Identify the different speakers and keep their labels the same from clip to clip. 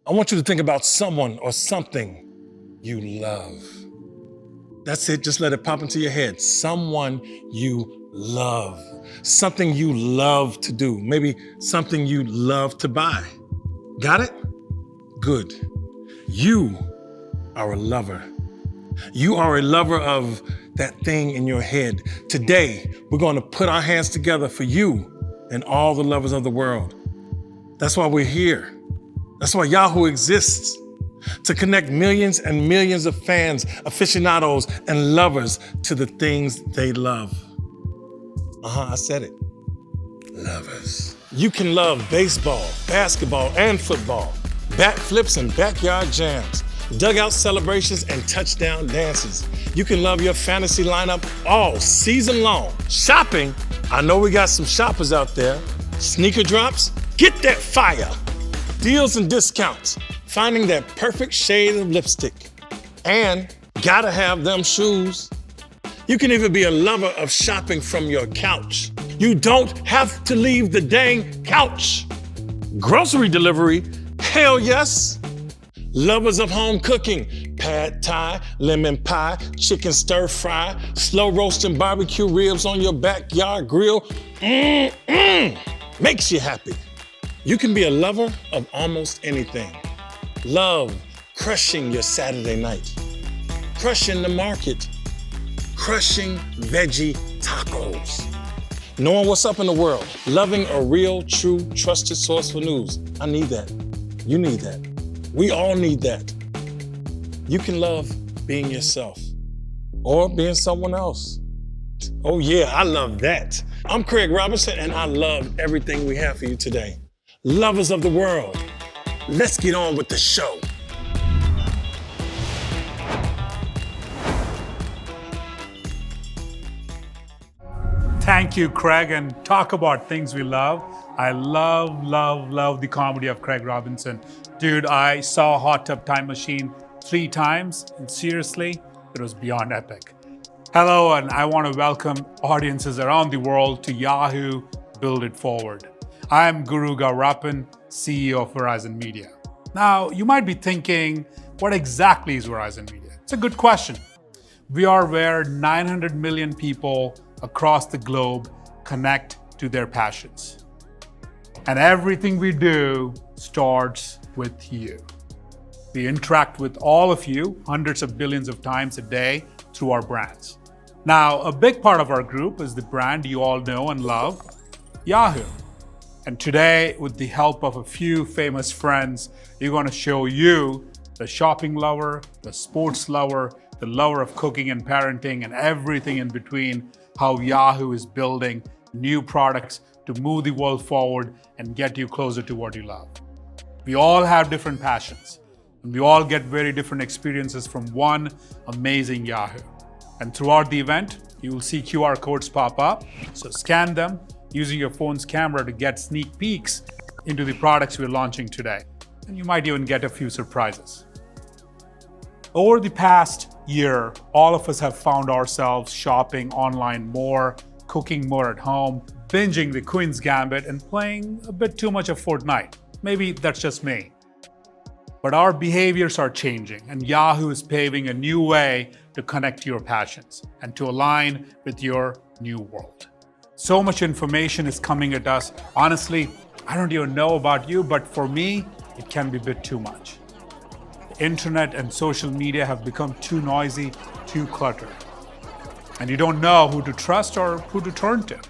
Speaker 1: I want you to think about someone or something you love. That's it. Just let it pop into your head. Someone you love. Something you love to do. Maybe something you love to buy. Got it? Good. You are a lover. You are a lover of that thing in your head. Today, we're going to put our hands together for you and all the lovers of the world. That's why we're here. That's why Yahoo exists. To connect millions and millions of fans, aficionados, and lovers to the things they love. I said it. Lovers. You can love baseball, basketball, and football, backflips and backyard jams, dugout celebrations and touchdown dances. You can love your fantasy lineup all season long. Shopping, I know we got some shoppers out there. Sneaker drops, get that fire. Deals and discounts, finding that perfect shade of lipstick. And gotta have them shoes. You can even be a lover of shopping from your couch. You don't have to leave the dang couch. Grocery delivery, hell yes. Lovers of home cooking, pad thai, lemon pie, chicken stir fry, slow roasting barbecue ribs on your backyard grill. Makes you happy. You can be a lover of almost anything. Love crushing your Saturday night, crushing the market, crushing veggie tacos. Knowing what's up in the world, loving a real, true, trusted source for news. I need that. You need that. We all need that. You can love being yourself or being someone else. Oh yeah, I love that. I'm Craig Robinson and I love everything we have for you today. Lovers of the world, let's get on with the show.
Speaker 2: Thank you, Craig, and talk about things we love. I love the comedy of Craig Robinson. Dude, I saw Hot Tub Time Machine 3 times, and seriously, it was beyond epic. Hello, and I want to welcome audiences around the world to Yahoo Build It Forward. I'm Guru Gaurapan, CEO of Verizon Media. Now, you might be thinking, what exactly is Verizon Media? It's a good question. We are where 900 million people across the globe connect to their passions. And everything we do starts with you. We interact with all of you hundreds of billions of times a day through our brands. Now, a big part of our group is the brand you all know and love, Yahoo. And today, with the help of a few famous friends, we're going to show you, the shopping lover, the sports lover, the lover of cooking and parenting, and everything in between, how Yahoo is building new products to move the world forward and get you closer to what you love. We all have different passions, and we all get very different experiences from one amazing Yahoo. And throughout the event, you will see QR codes pop up, so scan them using your phone's camera to get sneak peeks into the products we're launching today. And you might even get a few surprises. Over the past year, all of us have found ourselves shopping online more, cooking more at home, binging the Queen's Gambit, and playing a bit too much of Fortnite. Maybe that's just me. But our behaviors are changing, and Yahoo is paving a new way to connect to your passions and to align with your new world. So much information is coming at us. Honestly, I don't even know about you, but for me, it can be a bit too much. The internet and social media have become too noisy, too cluttered. And you don't know who to trust or who to turn to.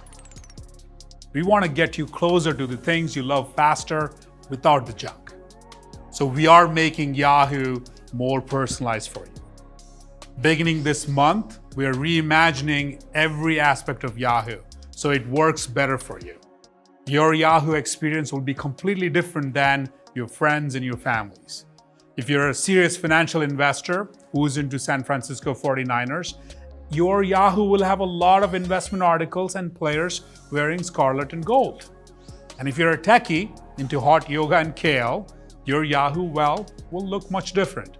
Speaker 2: We want to get you closer to the things you love faster without the junk. So we are making Yahoo more personalized for you. Beginning this month, we are reimagining every aspect of Yahoo so it works better for you. Your Yahoo experience will be completely different than your friends and your families. If you're a serious financial investor who's into San Francisco 49ers, your Yahoo will have a lot of investment articles and players wearing scarlet and gold. And if you're a techie into hot yoga and kale, your Yahoo, well, will look much different.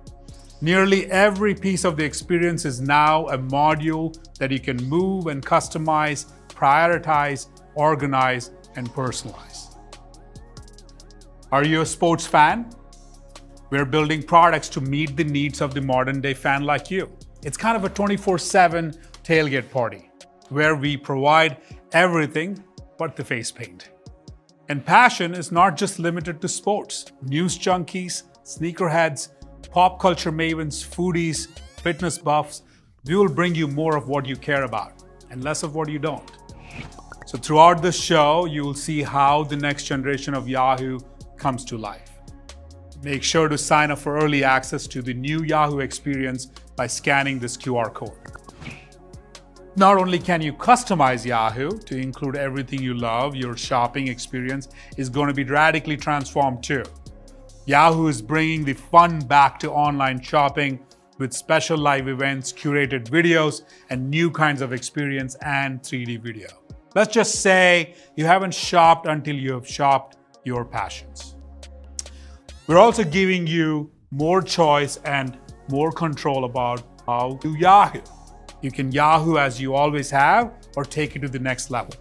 Speaker 2: Nearly every piece of the experience is now a module that you can move and customize, prioritize, organize, and personalize. Are you a sports fan? We're building products to meet the needs of the modern day fan like you. It's kind of a 24/7 tailgate party where we provide everything but the face paint. And passion is not just limited to sports. News junkies, sneakerheads, pop culture mavens, foodies, fitness buffs, we will bring you more of what you care about and less of what you don't. So throughout this show, you will see how the next generation of Yahoo comes to life. Make sure to sign up for early access to the new Yahoo experience by scanning this QR code. Not only can you customize Yahoo to include everything you love, your shopping experience is going to be radically transformed too. Yahoo is bringing the fun back to online shopping with special live events, curated videos, and new kinds of experience and 3D video. Let's just say you haven't shopped until you have shopped your passions. We're also giving you more choice and more control about how to Yahoo. You can Yahoo as you always have or take it to the next level.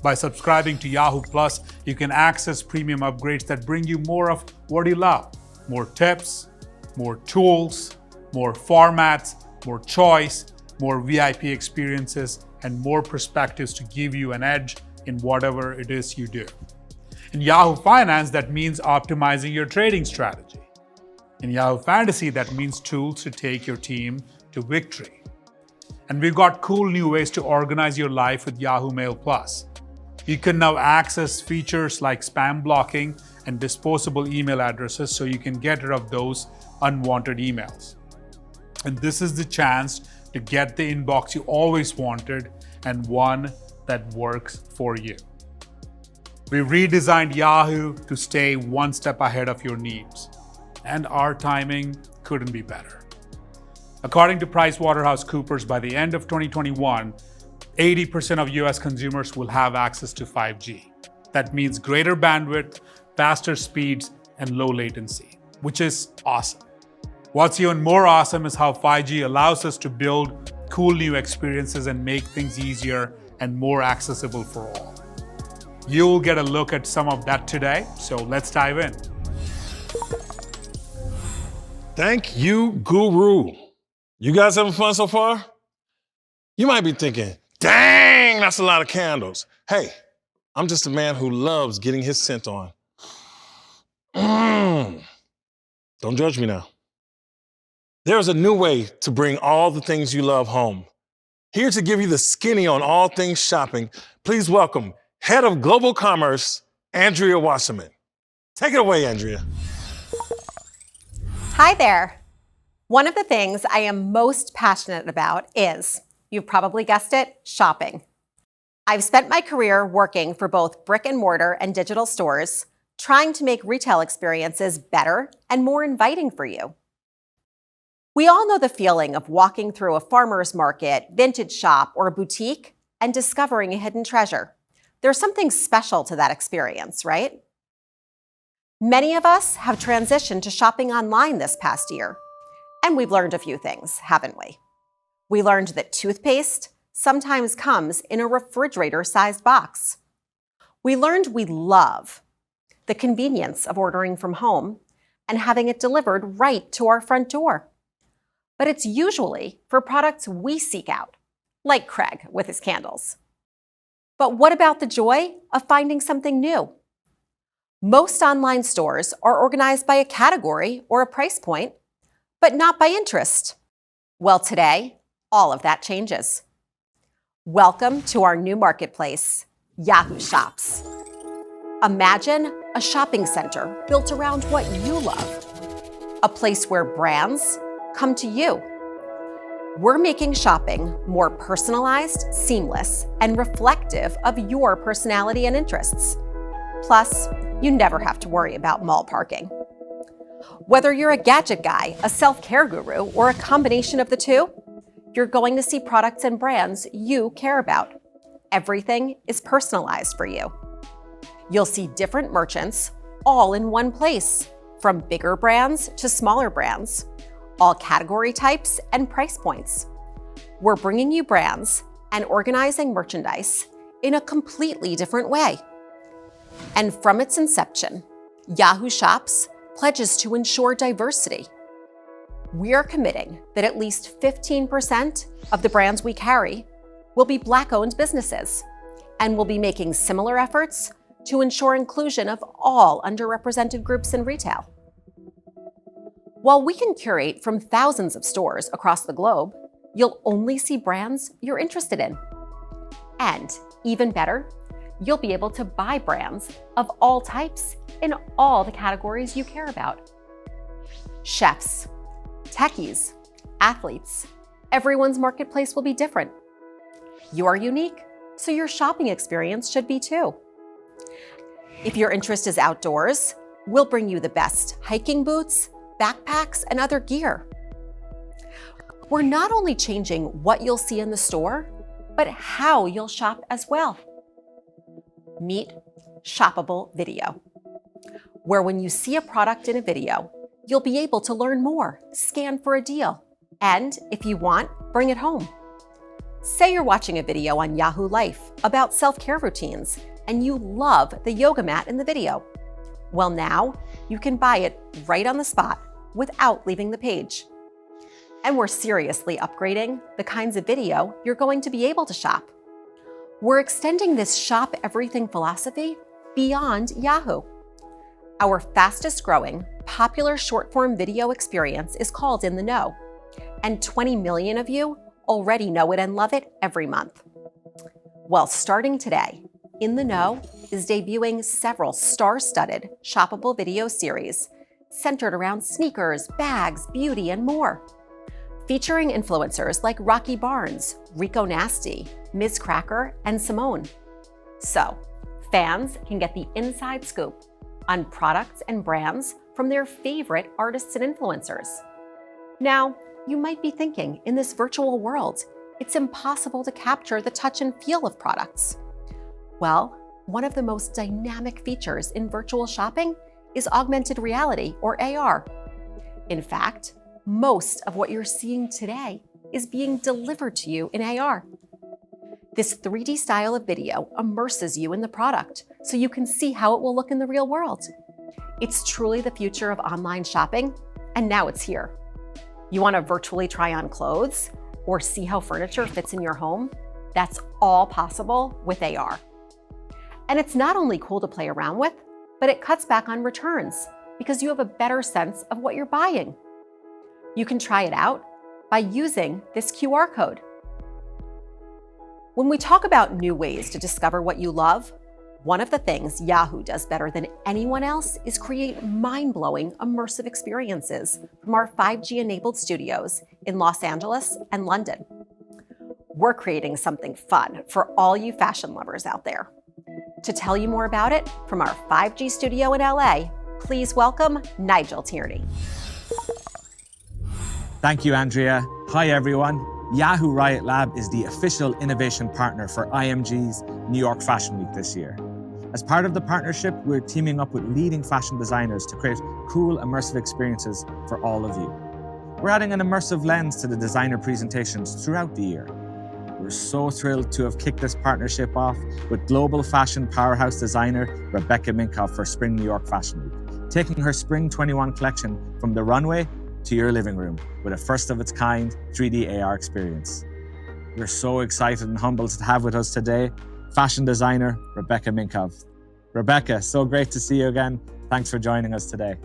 Speaker 2: By subscribing to Yahoo Plus, you can access premium upgrades that bring you more of what you love. More tips, more tools, more formats, more choice, more VIP experiences, and more perspectives to give you an edge in whatever it is you do. In Yahoo Finance, that means optimizing your trading strategy. In Yahoo Fantasy, that means tools to take your team to victory. And we've got cool new ways to organize your life with Yahoo Mail Plus. You can now access features like spam blocking and disposable email addresses so you can get rid of those unwanted emails. And this is the chance to get the inbox you always wanted and one that works for you. We redesigned Yahoo to stay one step ahead of your needs, and our timing couldn't be better. According to PricewaterhouseCoopers, by the end of 2021, 80% of US consumers will have access to 5G. That means greater bandwidth, faster speeds, and low latency, which is awesome. What's even more awesome is how 5G allows us to build cool new experiences and make things easier and more accessible for all. You'll get a look at some of that today, so let's dive in.
Speaker 1: Thank you, Guru. You guys having fun so far? You might be thinking, dang, that's a lot of candles. Hey, I'm just a man who loves getting his scent on. Don't judge me now. There's a new way to bring all the things you love home. Here to give you the skinny on all things shopping, please welcome Head of Global Commerce, Andrea Wasserman. Take it away, Andrea.
Speaker 3: Hi there. One of the things I am most passionate about is, you've probably guessed it, shopping. I've spent my career working for both brick and mortar and digital stores, trying to make retail experiences better and more inviting for you. We all know the feeling of walking through a farmer's market, vintage shop, or a boutique and discovering a hidden treasure. There's something special to that experience, right? Many of us have transitioned to shopping online this past year, and we've learned a few things, haven't we? We learned that toothpaste sometimes comes in a refrigerator-sized box. We learned we love the convenience of ordering from home and having it delivered right to our front door. But it's usually for products we seek out, like Craig with his candles. But what about the joy of finding something new? Most online stores are organized by a category or a price point, but not by interest. Well, today, all of that changes. Welcome to our new marketplace, Yahoo Shops. Imagine a shopping center built around what you love, a place where brands come to you. We're making shopping more personalized, seamless, and reflective of your personality and interests. Plus, you never have to worry about mall parking. Whether you're a gadget guy, a self-care guru, or a combination of the two, you're going to see products and brands you care about. Everything is personalized for you. You'll see different merchants all in one place, from bigger brands to smaller brands, all category types and price points. We're bringing you brands and organizing merchandise in a completely different way. And from its inception, Yahoo Shops pledges to ensure diversity. We are committing that at least 15% of the brands we carry will be Black-owned businesses, and will be making similar efforts to ensure inclusion of all underrepresented groups in retail. While we can curate from thousands of stores across the globe, you'll only see brands you're interested in. And even better, you'll be able to buy brands of all types in all the categories you care about. Chefs, techies, athletes, everyone's marketplace will be different. You are unique, so your shopping experience should be too. If your interest is outdoors, we'll bring you the best hiking boots, backpacks, and other gear. We're not only changing what you'll see in the store, but how you'll shop as well. Meet shoppable video, where when you see a product in a video, you'll be able to learn more, scan for a deal, and if you want, bring it home. Say you're watching a video on Yahoo Life about self-care routines, and you love the yoga mat in the video. Well, now you can buy it right on the spot without leaving the page. And we're seriously upgrading the kinds of video you're going to be able to shop. We're extending this shop everything philosophy beyond Yahoo. Our fastest growing, popular short-form video experience is called In the Know, and 20 million of you already know it and love it every month. Well, starting today, In the Know is debuting several star-studded, shoppable video series centered around sneakers, bags, beauty, and more. Featuring influencers like Rocky Barnes, Rico Nasty, Ms. Cracker, and Simone. So, fans can get the inside scoop on products and brands from their favorite artists and influencers. Now, you might be thinking, in this virtual world, it's impossible to capture the touch and feel of products. Well, one of the most dynamic features in virtual shopping is augmented reality, or AR. In fact, most of what you're seeing today is being delivered to you in AR. This 3D style of video immerses you in the product so you can see how it will look in the real world. It's truly the future of online shopping, and now it's here. You want to virtually try on clothes or see how furniture fits in your home? That's all possible with AR. And it's not only cool to play around with, but it cuts back on returns because you have a better sense of what you're buying. You can try it out by using this QR code. When we talk about new ways to discover what you love, one of the things Yahoo does better than anyone else is create mind-blowing immersive experiences from our 5G-enabled studios in Los Angeles and London. We're creating something fun for all you fashion lovers out there. To tell you more about it, from our 5G studio in LA, please welcome Nigel Tierney.
Speaker 4: Thank you, Andrea. Hi, everyone. Yahoo Riot Lab is the official innovation partner for IMG's New York Fashion Week this year. As part of the partnership, we're teaming up with leading fashion designers to create cool, immersive experiences for all of you. We're adding an immersive lens to the designer presentations throughout the year. We're so thrilled to have kicked this partnership off with global fashion powerhouse designer Rebecca Minkoff for Spring New York Fashion Week, taking her Spring 21 collection from the runway to your living room with a first-of-its-kind 3D AR experience. We're so excited and humbled to have with us today fashion designer Rebecca Minkoff. Rebecca, so great to see you again. Thanks for joining us today.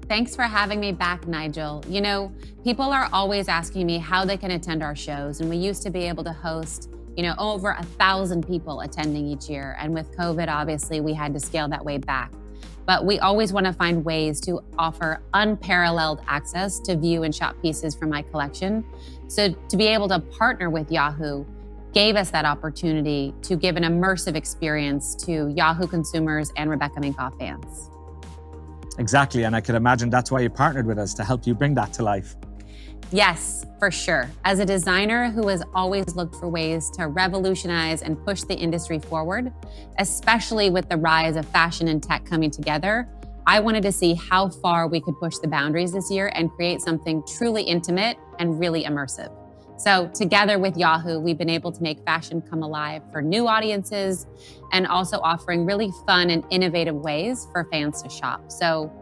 Speaker 5: Thanks for having me back, Nigel. You know, people are always asking me how they can attend our shows, and we used to be able to host, over 1,000 people attending each year. And with COVID, obviously, we had to scale that way back. But we always want to find ways to offer unparalleled access to view and shop pieces from my collection. So to be able to partner with Yahoo gave us that opportunity to give an immersive experience to Yahoo consumers and Rebecca Minkoff fans.
Speaker 4: Exactly, and I could imagine that's why you partnered with us, to help you bring that to life.
Speaker 5: Yes, for sure. As a designer who has always looked for ways to revolutionize and push the industry forward, especially with the rise of fashion and tech coming together, I wanted to see how far we could push the boundaries this year and create something truly intimate and really immersive. So together with Yahoo, we've been able to make fashion come alive for new audiences and also offering really fun and innovative ways for fans to shop. So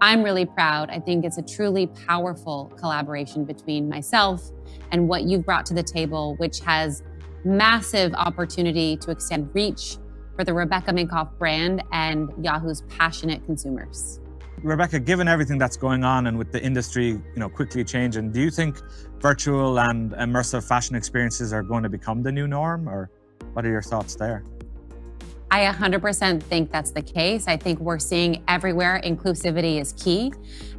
Speaker 5: I'm really proud. I think it's a truly powerful collaboration between myself and what you've brought to the table, which has massive opportunity to extend reach for the Rebecca Minkoff brand and Yahoo's passionate consumers.
Speaker 4: Rebecca, given everything that's going on and with the industry, quickly changing, do you think virtual and immersive fashion experiences are going to become the new norm, or what are your thoughts there?
Speaker 5: I 100% think that's the case. I think we're seeing everywhere inclusivity is key.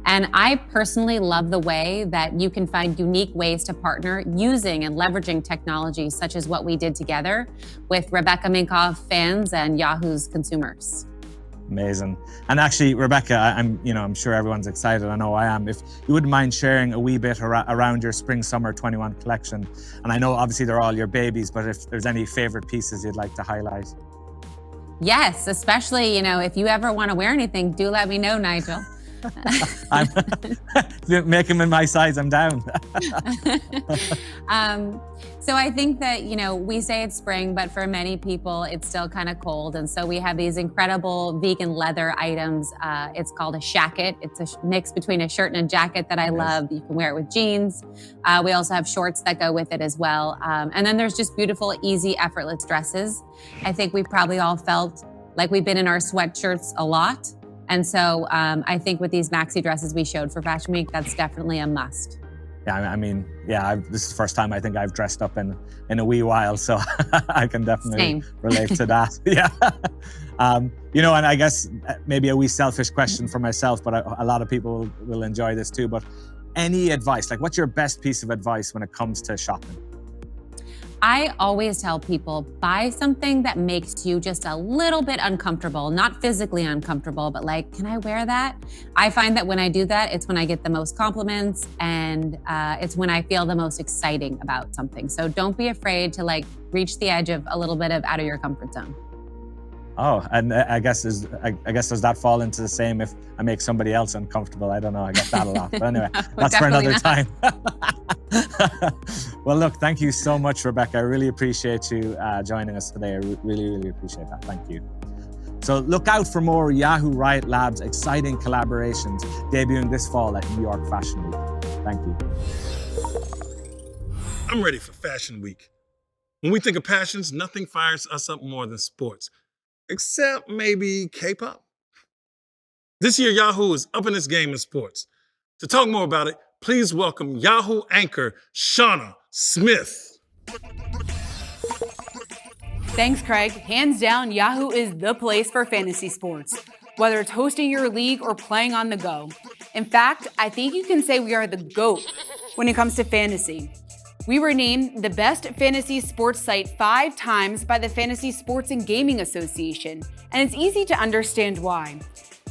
Speaker 5: And I personally love the way that you can find unique ways to partner using and leveraging technology such as what we did together with Rebecca Minkoff fans and Yahoo's consumers.
Speaker 4: Amazing. And actually, Rebecca, I'm sure everyone's excited. I know I am. If you wouldn't mind sharing a wee bit around your Spring/Summer 21 collection. And I know obviously they're all your babies, but if there's any favorite pieces you'd like to highlight.
Speaker 5: Yes, especially, if you ever want to wear anything, do let me know, Nigel.
Speaker 4: Make them in my size, I'm down.
Speaker 5: So I think that, we say it's spring, but for many people, it's still kind of cold. And so we have these incredible vegan leather items. It's called a shacket. It's a mix between a shirt and a jacket that I love. You can wear it with jeans. We also have shorts that go with it as well. And then there's just beautiful, easy, effortless dresses. I think we probably all felt like we've been in our sweatshirts a lot. And so I think with these maxi dresses we showed for Fashion Week, that's definitely a must.
Speaker 4: Yeah, this is the first time I think I've dressed up in a wee while, so I can definitely relate to that. Yeah. And I guess maybe a wee selfish question for myself, but a lot of people will enjoy this too. But any advice, like what's your best piece of advice when it comes to shopping?
Speaker 5: I always tell people, buy something that makes you just a little bit uncomfortable, not physically uncomfortable, but like, can I wear that? I find that when I do that, it's when I get the most compliments and it's when I feel the most exciting about something. So don't be afraid to reach the edge of a little bit of out of your comfort zone.
Speaker 4: Oh, and I guess does that fall into the same if I make somebody else uncomfortable? I don't know. I get that a lot. But anyway, that's for another time. Well, look, thank you so much, Rebecca. I really appreciate you joining us today. I really, really appreciate that. Thank you. So look out for more Yahoo Riot Labs exciting collaborations debuting this fall at New York Fashion Week. Thank you.
Speaker 1: I'm ready for Fashion Week. When we think of passions, nothing fires us up more than sports. Except maybe K-pop. This year, Yahoo is upping its game in sports. To talk more about it, please welcome Yahoo anchor Shauna Smith.
Speaker 6: Thanks, Craig. Hands down, Yahoo is the place for fantasy sports, whether it's hosting your league or playing on the go. In fact, I think you can say we are the GOAT when it comes to fantasy. We were named the best fantasy sports site 5 times by the Fantasy Sports and Gaming Association, and it's easy to understand why.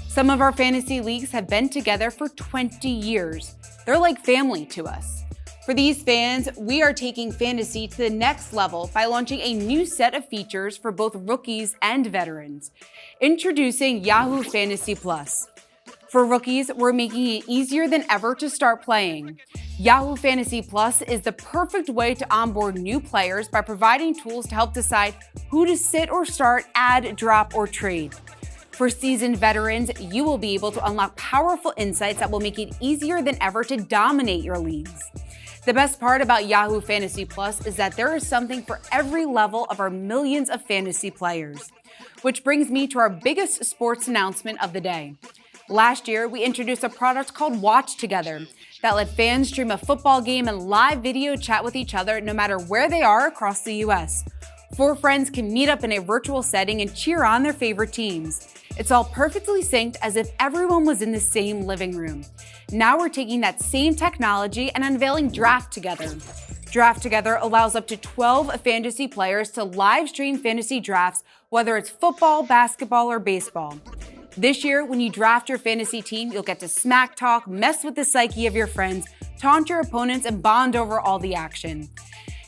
Speaker 6: Some of our fantasy leagues have been together for 20 years. They're like family to us. For these fans, we are taking fantasy to the next level by launching a new set of features for both rookies and veterans. Introducing Yahoo Fantasy Plus. For rookies, we're making it easier than ever to start playing. Yahoo Fantasy Plus is the perfect way to onboard new players by providing tools to help decide who to sit or start, add, drop, or trade. For seasoned veterans, you will be able to unlock powerful insights that will make it easier than ever to dominate your leagues. The best part about Yahoo Fantasy Plus is that there is something for every level of our millions of fantasy players. Which brings me to our biggest sports announcement of the day. Last year, we introduced a product called Watch Together that let fans stream a football game and live video chat with each other no matter where they are across the US. 4 friends can meet up in a virtual setting and cheer on their favorite teams. It's all perfectly synced as if everyone was in the same living room. Now we're taking that same technology and unveiling Draft Together. Draft Together allows up to 12 fantasy players to live stream fantasy drafts, whether it's football, basketball, or baseball. This year, when you draft your fantasy team, you'll get to smack talk, mess with the psyche of your friends, taunt your opponents, and bond over all the action.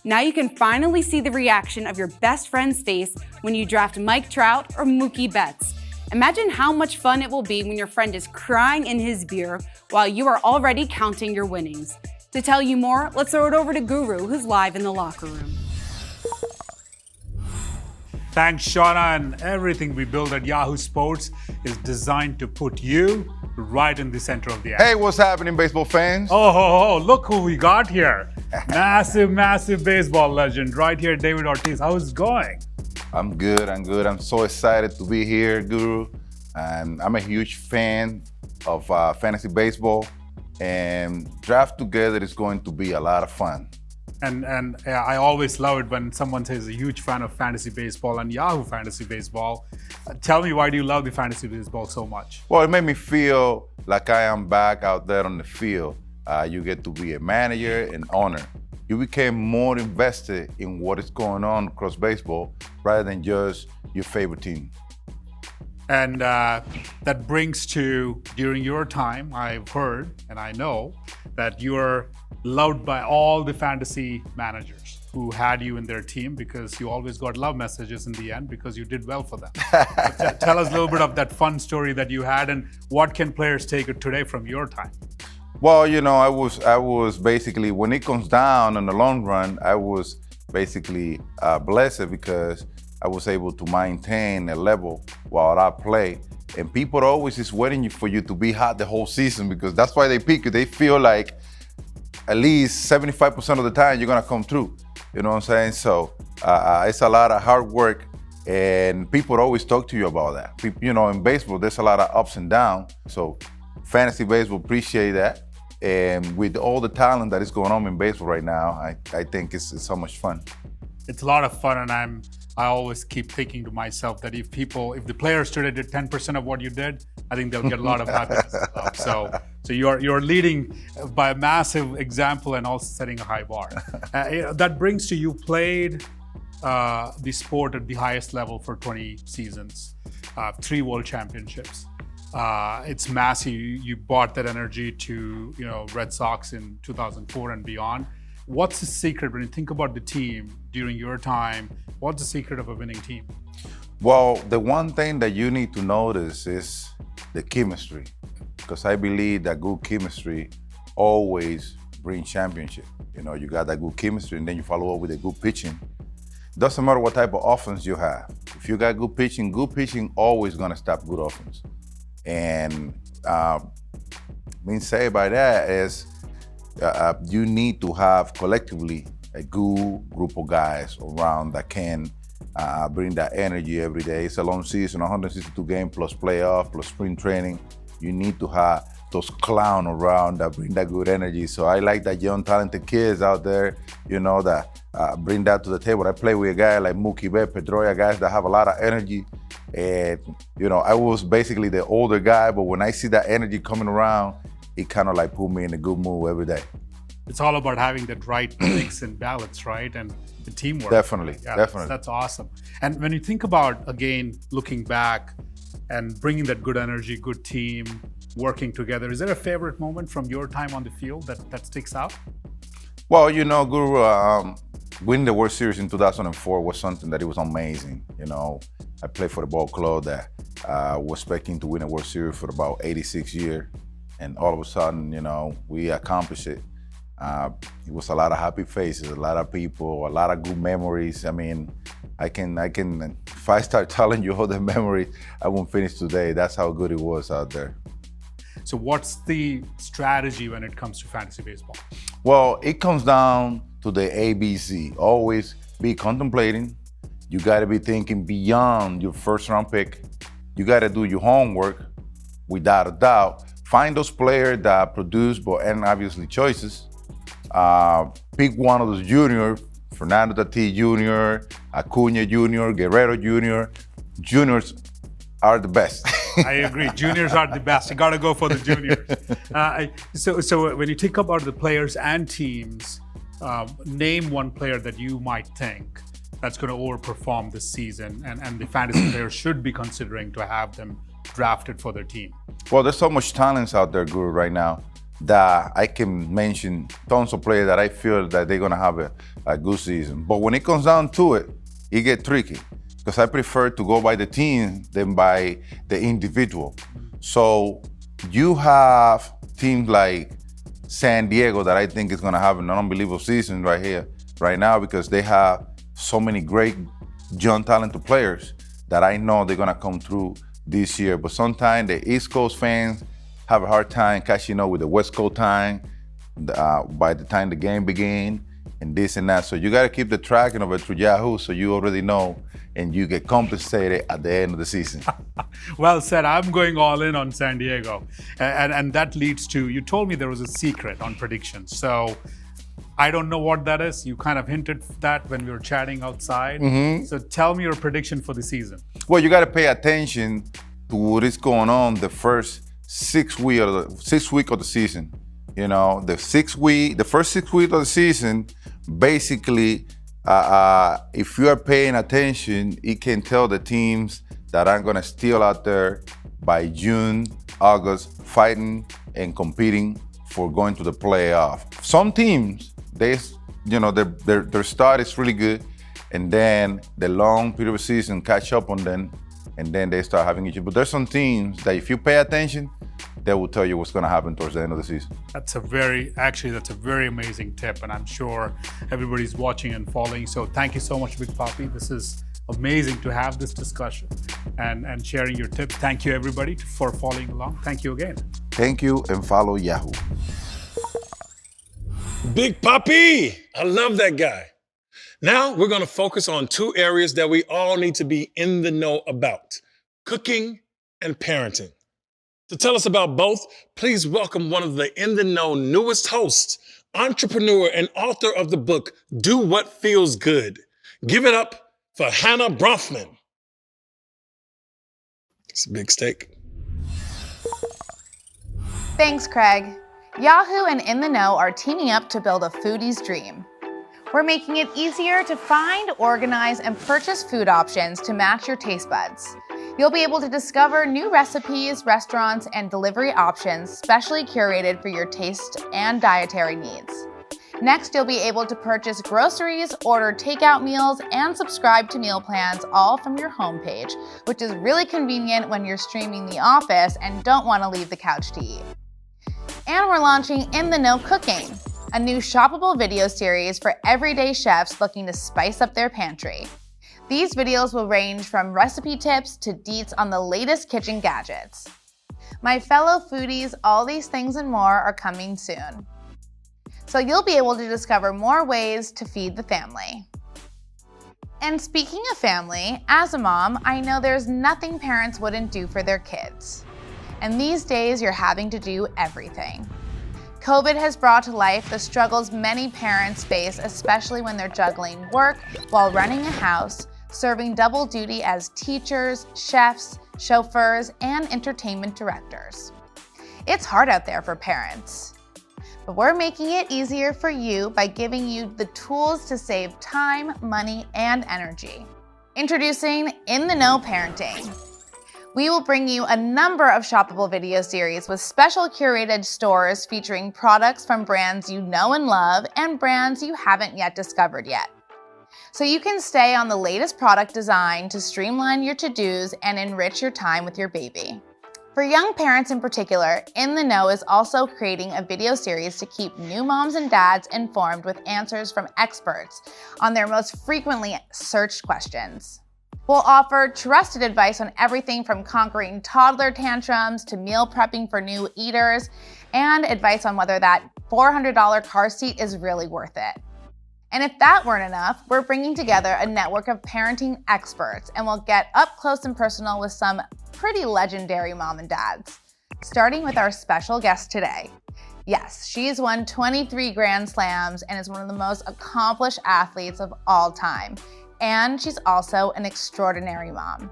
Speaker 6: Now you can finally see the reaction of your best friend's face when you draft Mike Trout or Mookie Betts. Imagine how much fun it will be when your friend is crying in his beer while you are already counting your winnings. To tell you more, let's throw it over to Guru, who's live in the locker room.
Speaker 2: Thanks, Shauna, and everything we build at Yahoo Sports is designed to put you right in the center of the action.
Speaker 7: Hey, what's happening, baseball fans?
Speaker 2: Oh, look who we got here. Massive baseball legend right here, David Ortiz. How's it going?
Speaker 7: I'm good. I'm so excited to be here, Guru. And I'm a huge fan of fantasy baseball. And Draft Together is going to be a lot of fun.
Speaker 2: And I always love it when someone says a huge fan of fantasy baseball and Yahoo Fantasy Baseball. Tell me, why do you love the fantasy baseball so much?
Speaker 7: Well, it made me feel like I am back out there on the field. You get to be a manager and owner. You became more invested in what is going on across baseball rather than just your favorite team.
Speaker 2: And that brings to, during your time, I've heard and I know that you're loved by all the fantasy managers who had you in their team, because you always got love messages in the end because you did well for them. So tell us a little bit of that fun story that you had, and what can players take today from your time?
Speaker 7: Well, you know, I was basically, when it comes down in the long run, I was basically blessed because I was able to maintain a level while I play. And people always is waiting for you to be hot the whole season, because that's why they pick you. They feel like at least 75% of the time you're gonna come through. You know what I'm saying? So it's a lot of hard work, and people always talk to you about that. You know, in baseball, there's a lot of ups and downs. So fantasy baseball appreciate that. And with all the talent that is going on in baseball right now, I think it's so much fun.
Speaker 2: It's a lot of fun, and I always keep thinking to myself that if the players today did 10% of what you did, I think they'll get a lot of happiness. So you're leading by a massive example and also setting a high bar. That brings to, you played the sport at the highest level for 20 seasons, 3 world championships. It's massive. You brought that energy to, Red Sox in 2004 and beyond. What's the secret when you think about the team during your time? What's the secret of a winning team?
Speaker 7: Well, the one thing that you need to notice is the chemistry, because I believe that good chemistry always brings championship. You got that good chemistry, and then you follow up with a good pitching. Doesn't matter what type of offense you have. If you got good pitching always gonna stop good offense. And being said by that is you need to have collectively a good group of guys around that can bring that energy every day. It's a long season, 162 games plus playoff plus spring training. You need to have those clowns around that bring that good energy. So I like that young talented kids out there, that bring that to the table. I play with a guy like Mookie Betts, Pedroia, guys that have a lot of energy. And, I was basically the older guy, but when I see that energy coming around, it kind of like put me in a good mood every day.
Speaker 2: It's all about having that right mix and balance, right? And the teamwork.
Speaker 7: Definitely.
Speaker 2: That's awesome. And when you think about, again, looking back and bringing that good energy, good team, working together, is there a favorite moment from your time on the field that sticks out?
Speaker 7: Well, Guru, winning the World Series in 2004 was something that it was amazing. I played for the ball club that was expecting to win a World Series for about 86 years. And all of a sudden, we accomplished it. It was a lot of happy faces, a lot of people, a lot of good memories. I mean, I can. If I start telling you all the memories, I won't finish today. That's how good it was out there.
Speaker 2: So what's the strategy when it comes to fantasy baseball?
Speaker 7: Well, it comes down to the ABC. Always be contemplating. You got to be thinking beyond your first round pick. You got to do your homework, without a doubt. Find those players that produce, and obviously choices. Pick one of those juniors, Fernando Tatis Jr., Acuna Jr., Guerrero Jr. Juniors are the best.
Speaker 2: I agree. Juniors are the best. You got to go for the juniors. So when you think about the players and teams, name one player that you might think that's going to overperform this season, and the fantasy players should be considering to have them drafted for their team.
Speaker 7: Well, there's so much talent out there, Guru, right now, that I can mention tons of players that I feel that they're going to have a good season. But when it comes down to it, it gets tricky, because I prefer to go by the team than by the individual. So you have teams like San Diego that I think is going to have an unbelievable season right now, because they have so many great young talented players that I know they're going to come through this year. But sometimes the East Coast fans have a hard time catching up with the West Coast time by the time the game begins and this and that. So you got to keep the tracking of it through Yahoo so you already know and you get compensated at the end of the season.
Speaker 2: Well said. I'm going all in on San Diego. And that leads to, you told me there was a secret on predictions. So I don't know what that is. You kind of hinted that when we were chatting outside. So tell me your prediction for the season.
Speaker 7: Well, you got to pay attention to what is going on the first 6 weeks of the season. You know, the first 6 weeks of the season, basically, if you are paying attention, it can tell the teams that are going to still out there by June, August, fighting and competing for going to the playoff. Some teams, their start is really good, and then the long period of season catch up on them, and then they start having issues. But there's some teams that if you pay attention, they will tell you what's going to happen towards the end of the season.
Speaker 2: That's a very amazing tip, and I'm sure everybody's watching and following. So thank you so much, Big Papi. This is amazing to have this discussion and sharing your tips. Thank you, everybody, for following along. Thank you again.
Speaker 7: Thank you, and follow Yahoo.
Speaker 1: Big Papi! I love that guy. Now we're going to focus on two areas that we all need to be in the know about: cooking and parenting. To tell us about both, please welcome one of the In the Know newest hosts, entrepreneur and author of the book, Do What Feels Good. Give it up for Hannah Bronfman. It's a big steak.
Speaker 6: Thanks, Craig. Yahoo and In the Know are teaming up to build a foodie's dream. We're making it easier to find, organize, and purchase food options to match your taste buds. You'll be able to discover new recipes, restaurants, and delivery options specially curated for your taste and dietary needs. Next, you'll be able to purchase groceries, order takeout meals, and subscribe to meal plans all from your homepage, which is really convenient when you're streaming The Office and don't want to leave the couch to eat. And we're launching In the Know Cooking, a new shoppable video series for everyday chefs looking to spice up their pantry. These videos will range from recipe tips to deets on the latest kitchen gadgets. My fellow foodies, all these things and more are coming soon. So you'll be able to discover more ways to feed the family. And speaking of family, as a mom, I know there's nothing parents wouldn't do for their kids. And these days, you're having to do everything. COVID has brought to life the struggles many parents face, especially when they're juggling work while running a house, serving double duty as teachers, chefs, chauffeurs, and entertainment directors. It's hard out there for parents. But we're making it easier for you by giving you the tools to save time, money, and energy. Introducing In the Know Parenting. We will bring you a number of shoppable video series with special curated stores featuring products from brands you know and love and brands you haven't yet discovered yet. So you can stay on the latest product design to streamline your to-dos and enrich your time with your baby. For young parents in particular, In the Know is also creating a video series to keep new moms and dads informed with answers from experts on their most frequently searched questions. We'll offer trusted advice on everything from conquering toddler tantrums to meal prepping for new eaters, and advice on whether that $400 car seat is really worth it. And if that weren't enough, we're bringing together a network of parenting experts, and we'll get up close and personal with some pretty legendary mom and dads. Starting with our special guest today. Yes, she's won 23 Grand Slams and is one of the most accomplished athletes of all time. And she's also an extraordinary mom.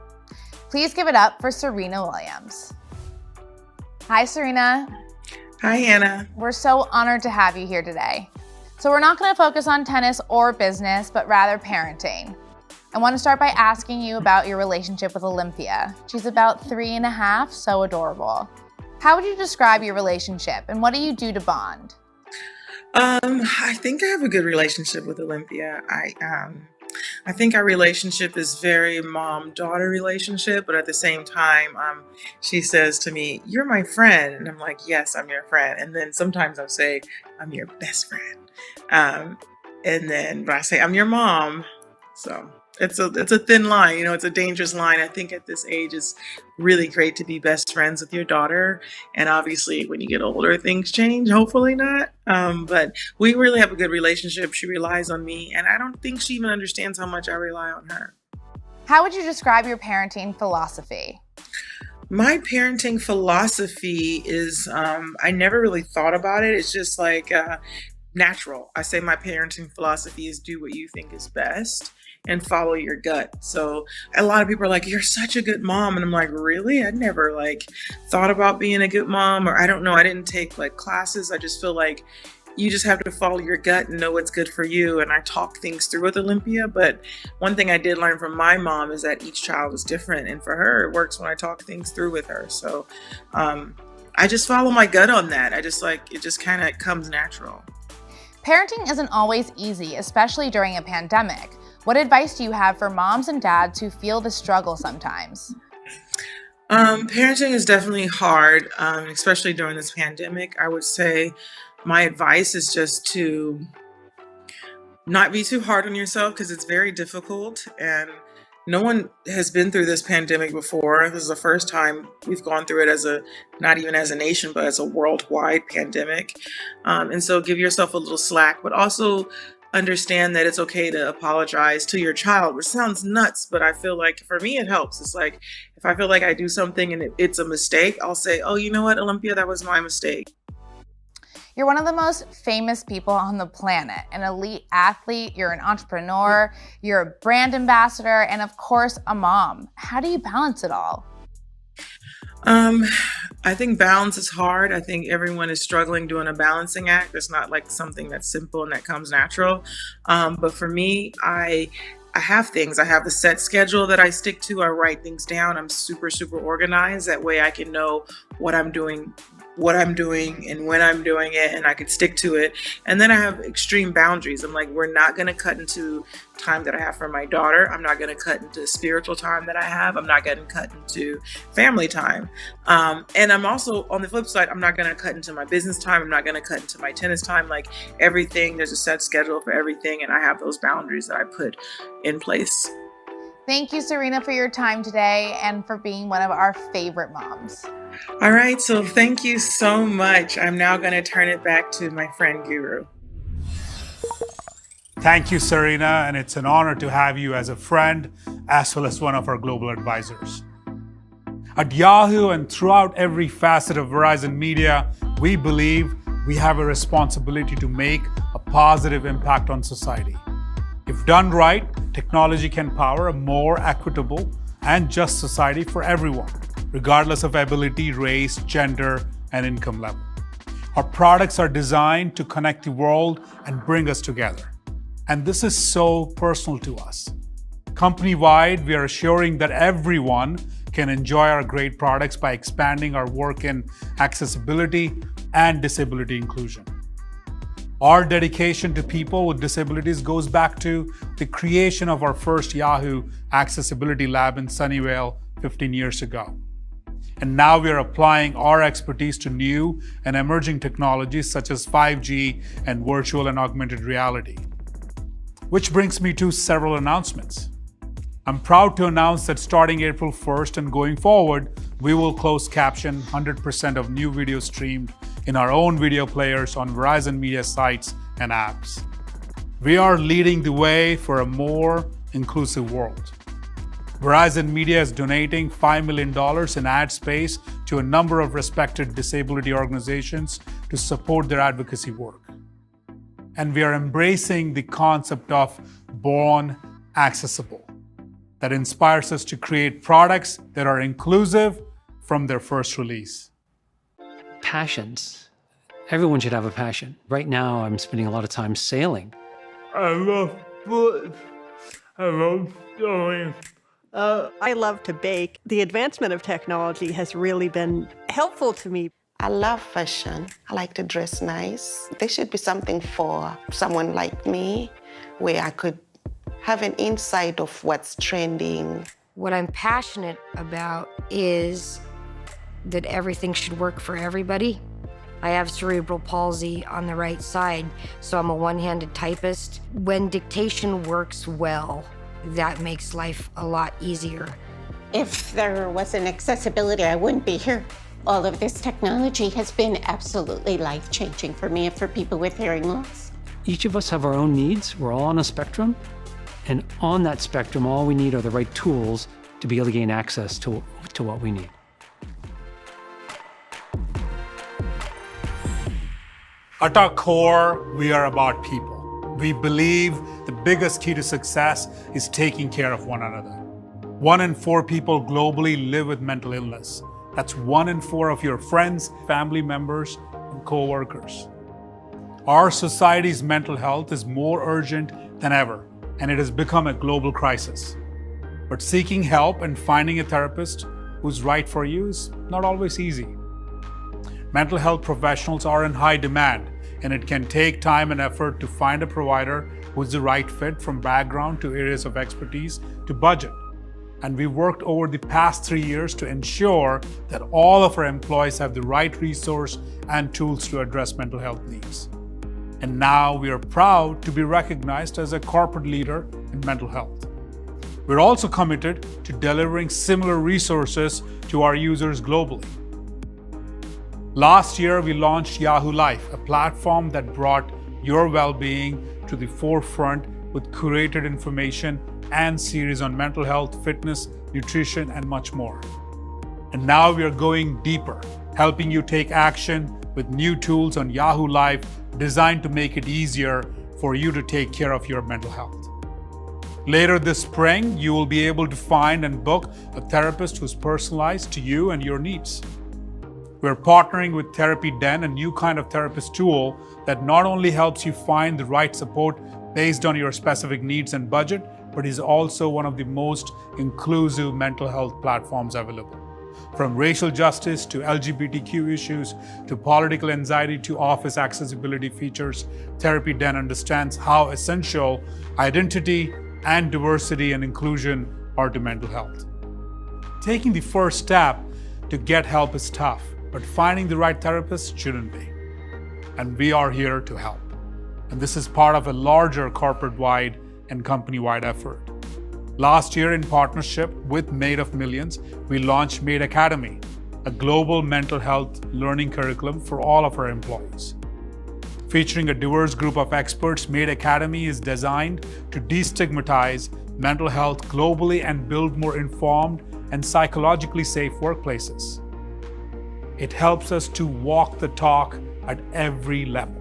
Speaker 6: Please give it up for Serena Williams. Hi, Serena.
Speaker 8: Hi, Hannah.
Speaker 6: We're so honored to have you here today. So we're not going to focus on tennis or business, but rather parenting. I want to start by asking you about your relationship with Olympia. She's about 3.5, so adorable. How would you describe your relationship, and what do you do to bond?
Speaker 8: I think I have a good relationship with Olympia. I think our relationship is very mom-daughter relationship, but at the same time, she says to me, "You're my friend," and I'm like, "Yes, I'm your friend." And then sometimes I'll say, "I'm your best friend," but I say, "I'm your mom." So it's a thin line. You know, it's a dangerous line. I think at this age, it's really great to be best friends with your daughter. And obviously, when you get older, things change. Hopefully not. But we really have a good relationship. She relies on me, and I don't think she even understands how much I rely on her.
Speaker 6: How would you describe your parenting philosophy?
Speaker 8: My parenting philosophy is I never really thought about it. It's just like natural. I say my parenting philosophy is do what you think is best and follow your gut. So a lot of people are like, you're such a good mom. And I'm like, really? I never like thought about being a good mom, or I don't know. I didn't take like classes. I just feel like you just have to follow your gut and know what's good for you. And I talk things through with Olympia. But one thing I did learn from my mom is that each child is different. And for her, it works when I talk things through with her. So I just follow my gut on that. I just like, it just kind of comes natural.
Speaker 6: Parenting isn't always easy, especially during a pandemic. What advice do you have for moms and dads who feel the struggle sometimes?
Speaker 8: Parenting is definitely hard, especially during this pandemic. I would say my advice is just to not be too hard on yourself, because it's very difficult, and no one has been through this pandemic before. This is the first time we've gone through it not even as a nation, but as a worldwide pandemic. And so give yourself a little slack, but also understand that it's okay to apologize to your child, which sounds nuts, but I feel like for me, it helps. It's like, if I feel like I do something and it's a mistake, I'll say, oh, you know what, Olympia, that was my mistake.
Speaker 6: You're one of the most famous people on the planet, an elite athlete, you're an entrepreneur, you're a brand ambassador, and of course, a mom. How do you balance it all?
Speaker 8: I think balance is hard. I think everyone is struggling doing a balancing act. It's not like something that's simple and that comes natural. But for me, I have things. I have the set schedule that I stick to. I write things down. I'm super, super organized. That way I can know what I'm doing and when I'm doing it, and I could stick to it. And then I have extreme boundaries. I'm like, we're not going to cut into time that I have for my daughter. I'm not going to cut into spiritual time that I have. I'm not going to cut into family time. And I'm also, on the flip side, I'm not going to cut into my business time. I'm not going to cut into my tennis time. Like everything, there's a set schedule for everything. And I have those boundaries that I put in place.
Speaker 6: Thank you, Serena, for your time today and for being one of our favorite moms.
Speaker 8: All right, so thank you so much. I'm now going to turn it back to my friend Guru.
Speaker 2: Thank you, Serena, and it's an honor to have you as a friend as well as one of our global advisors. At Yahoo and throughout every facet of Verizon Media, we believe we have a responsibility to make a positive impact on society. If done right, technology can power a more equitable and just society for everyone, regardless of ability, race, gender, and income level. Our products are designed to connect the world and bring us together. And this is so personal to us. Company-wide, we are assuring that everyone can enjoy our great products by expanding our work in accessibility and disability inclusion. Our dedication to people with disabilities goes back to the creation of our first Yahoo Accessibility Lab in Sunnyvale 15 years ago. And now we are applying our expertise to new and emerging technologies such as 5G and virtual and augmented reality. Which brings me to several announcements. I'm proud to announce that starting April 1st and going forward, we will closed caption 100% of new video streamed in our own video players on Verizon Media sites and apps. We are leading the way for a more inclusive world. Verizon Media is donating $5 million in ad space to a number of respected disability organizations to support their advocacy work. And we are embracing the concept of born accessible that inspires us to create products that are inclusive from their first release.
Speaker 9: Passions. Everyone should have a passion. Right now, I'm spending a lot of time sailing.
Speaker 10: I love books. I love sewing.
Speaker 11: I love to bake. The advancement of technology has really been helpful to me.
Speaker 12: I love fashion. I like to dress nice. There should be something for someone like me where I could have an insight of what's trending.
Speaker 13: What I'm passionate about is that everything should work for everybody. I have cerebral palsy on the right side, so I'm a one-handed typist. When dictation works well, that makes life a lot easier.
Speaker 14: If there wasn't accessibility, I wouldn't be here. All of this technology has been absolutely life-changing for me and for people with hearing loss.
Speaker 9: Each of us have our own needs. We're all on a spectrum. And on that spectrum, all we need are the right tools to be able to gain access to what we need.
Speaker 2: At our core, we are about people. We believe the biggest key to success is taking care of one another. 1 in 4 people globally live with mental illness. That's 1 in 4 of your friends, family members, and co-workers. Our society's mental health is more urgent than ever, and it has become a global crisis. But seeking help and finding a therapist who's right for you is not always easy. Mental health professionals are in high demand, and it can take time and effort to find a provider who's the right fit, from background to areas of expertise to budget. And we've worked over the past 3 years to ensure that all of our employees have the right resource and tools to address mental health needs. And now we are proud to be recognized as a corporate leader in mental health. We're also committed to delivering similar resources to our users globally. Last year, we launched Yahoo Life, a platform that brought your well-being to the forefront with curated information and series on mental health, fitness, nutrition, and much more. And now we are going deeper, helping you take action with new tools on Yahoo Life designed to make it easier for you to take care of your mental health. Later this spring, you will be able to find and book a therapist who's personalized to you and your needs. We're partnering with Therapy Den, a new kind of therapist tool that not only helps you find the right support based on your specific needs and budget, but is also one of the most inclusive mental health platforms available. From racial justice to LGBTQ issues to political anxiety to office accessibility features, Therapy Den understands how essential identity and diversity and inclusion are to mental health. Taking the first step to get help is tough, but finding the right therapist shouldn't be. And we are here to help. And this is part of a larger corporate-wide and company-wide effort. Last year, in partnership with Made of Millions, we launched Made Academy, a global mental health learning curriculum for all of our employees. Featuring a diverse group of experts, Made Academy is designed to destigmatize mental health globally and build more informed and psychologically safe workplaces. It helps us to walk the talk at every level.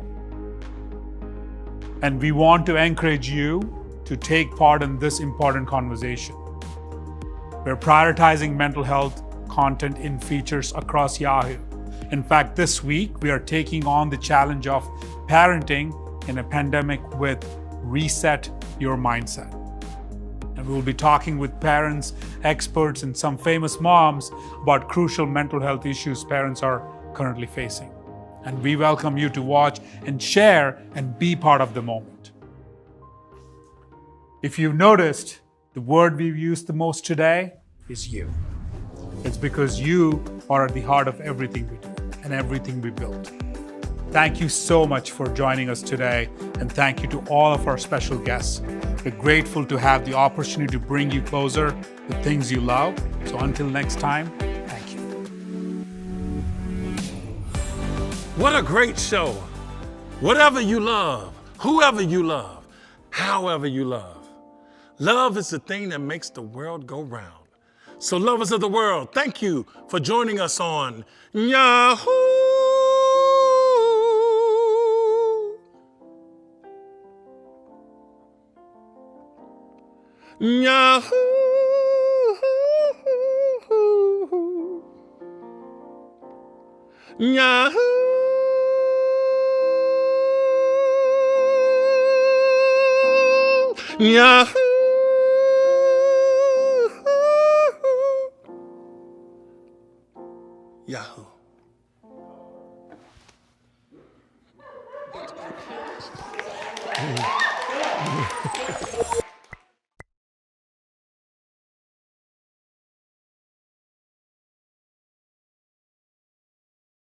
Speaker 2: And we want to encourage you to take part in this important conversation. We're prioritizing mental health content in features across Yahoo. In fact, this week, we are taking on the challenge of parenting in a pandemic with Reset Your Mindset. And we will be talking with parents, experts, and some famous moms about crucial mental health issues parents are currently facing. And we welcome you to watch and share and be part of the moment. If you've noticed, the word we've used the most today is you. It's because you are at the heart of everything we do and everything we build. Thank you so much for joining us today, and thank you to all of our special guests. We're grateful to have the opportunity to bring you closer to things you love. So until next time, thank you.
Speaker 1: What a great show. Whatever you love, whoever you love, however you love. Love is the thing that makes the world go round. So lovers of the world, thank you for joining us on Yahoo! Yahoo! Yahoo! Yahoo! Yahoo!